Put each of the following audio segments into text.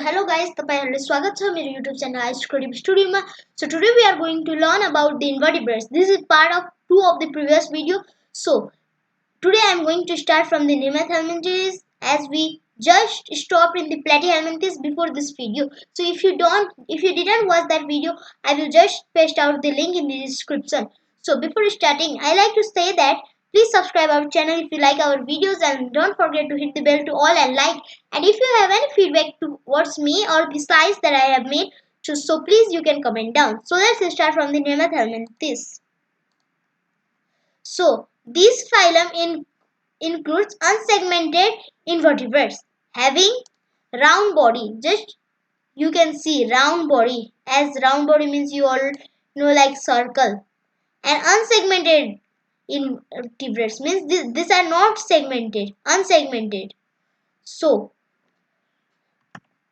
Hello guys, तपाईहरुलाई स्वागत छ मेरो YouTube च्यानल आइस क्रिएटिभ स्टुडियोमा. So today we are going to learn about the invertebrates. This is part of 2 of the previous video. So today I am going to start from the Nemathelminthes as we just stopped in the Platyhelminthes before this video. So if you didn't watch that video, I will just paste out the link in the description. So before starting, I like to say that please subscribe our channel if you like our videos, and don't forget to hit the bell to all and like. And if you have any feedback towards me or the slides that I have made, so please you can comment down. So let's start from the Nemathelminthes. So this phylum includes unsegmented invertebrates having round body. Just you can see round body, as round body means you all know like circle. And unsegmented invertebrates means these are not segmented, unsegmented. So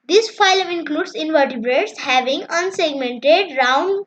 this phylum includes invertebrates having unsegmented round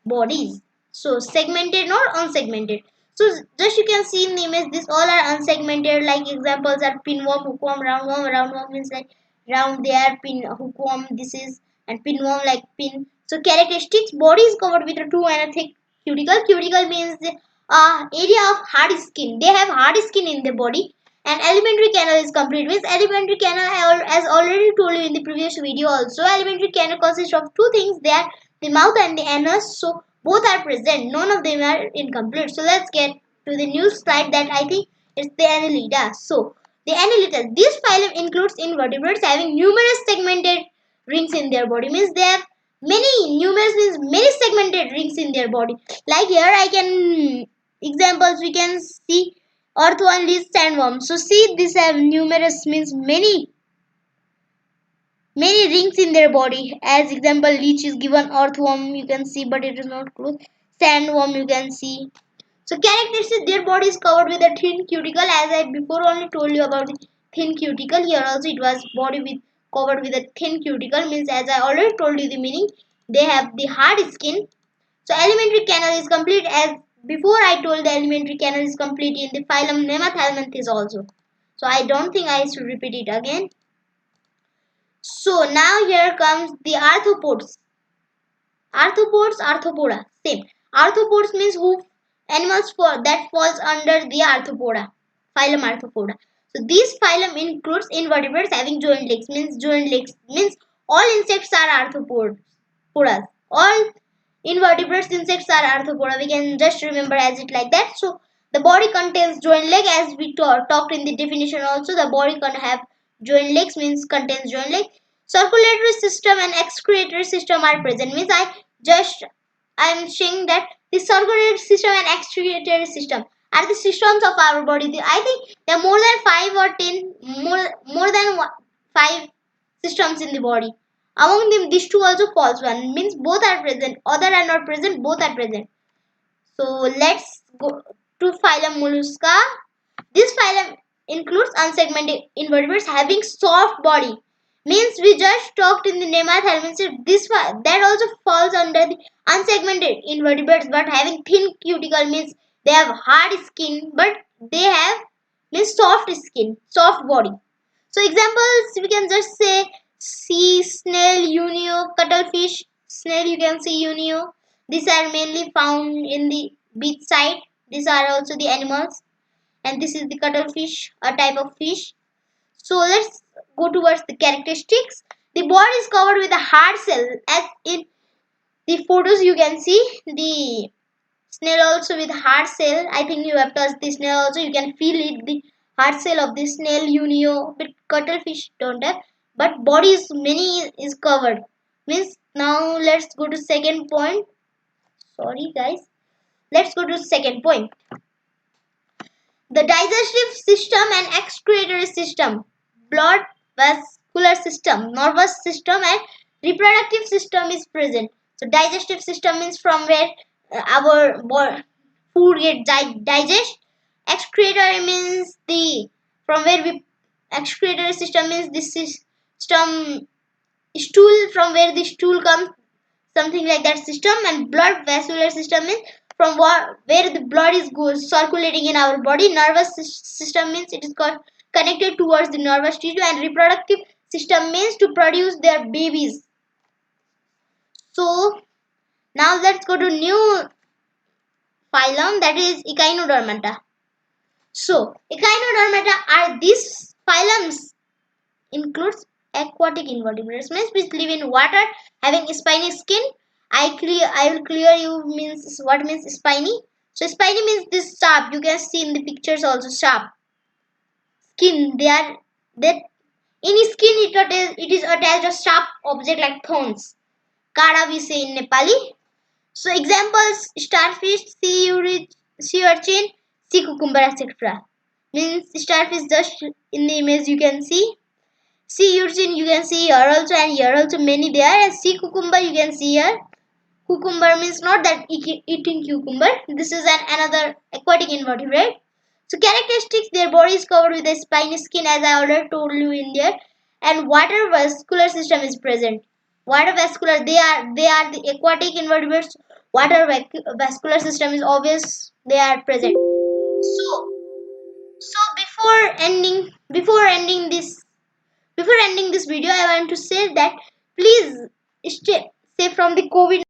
bodies. So segmented, not unsegmented. So just you can see in the image, these all are unsegmented. Like examples are pinworm, hookworm, roundworm. Roundworm means like round there, pin hookworm this is, and pinworm like pin. So characteristics: body is covered with a 2 and a thick cuticle. Cuticle means the area of hard skin. They have hard skin in their body. And alimentary canal is complete. Means alimentary canal, as already told you in the previous video also, alimentary canal consists of two things. They are the mouth and the anus. So both are present. None of them are incomplete. So let's get to the new slide that I think is the Annelida. So the Annelida. This phylum includes invertebrates having numerous segmented rings in their body. Means they have many segmented rings in their body. Like here I can examples we can see earthworm, leech, sandworm. So see, these have numerous means many rings in their body. As example, leech is given, earthworm you can see, but it is not close. Sandworm you can see. So characteristics: their body is covered with a thin cuticle. As I before only told you about the thin cuticle, here also it was body with covered with a thin cuticle. Means as I already told you the meaning, they have the hard skin. So alimentary canal is complete. As before I told, the alimentary canal is complete in the phylum Nemathelminthes also. So I don't think I should repeat it again. So now here comes the arthropods. Arthropoda. Same. Arthropods means who animals that falls under the arthropoda. Phylum Arthropoda. So this phylum includes invertebrates having joint legs. Means all insects are arthropods. All invertebrates insects are arthropoda. We can just remember as it like that. So the body contains joint leg, as we talked in the definition also. The body can have joint legs, means contains joint leg. Circulatory system and excretory system are present. Means I am saying that the circulatory system and excretory system are the systems of our body. I think there are more than 5 or 10 more than 5 systems in the body. Among them, these two also falls one. Means both are present. Other are not present. Both are present. So let's go to phylum Mollusca. This phylum includes unsegmented invertebrates having soft body. Means we just talked in the Nemathelminthes. That also falls under the unsegmented invertebrates, but having thin cuticle. Means they have hard skin, but they have means soft skin, soft body. So examples we can just say sea snail, unio, cuttlefish. Snail you can see, unio. These are mainly found in the beach side. These are also the animals, and this is the cuttlefish, a type of fish. So let's go towards the characteristics. The body is covered with a hard shell. As in the photos you can see the snail also with hard shell. I think you have touched the snail also. You can feel it, the hard shell of the snail, unio, but cuttlefish don't have. But body is many is covered. Means now let's go to second point. Sorry guys. Let's go to second point. The digestive system and excretory system, blood vascular system, nervous system, and reproductive system is present. So digestive system means from where our food get digest. Excretory means the from where we excretory system means this system, stool, from where the stool comes, something like that system. And blood vascular system means from where the blood is goes circulating in our body. Nervous system means it is connected towards the nervous tissue. And reproductive system means to produce their babies. So now let's go to new phylum, that is Echinodermata. So Echinodermata are these phylums includes aquatic invertebrates means which live in water having spiny skin. I will clear you means what means spiny. So spiny means this sharp. You can see in the pictures also sharp skin. They are that in skin it is attached a sharp object like thorns. Kada we say in Nepali. So examples starfish, sea urchin, sea cucumber, etc. Means starfish just in the image you can see. Sea urchin you can see here also, and here also many there, and sea cucumber you can see here. Cucumber means not that eating cucumber. This is another aquatic invertebrate. So characteristics, their body is covered with a spiny skin as I already told you in there, and water vascular system is present. Water vascular, they are the aquatic invertebrates. Water vascular system is obvious, they are present. So before ending this video, I want to say that please stay safe from the COVID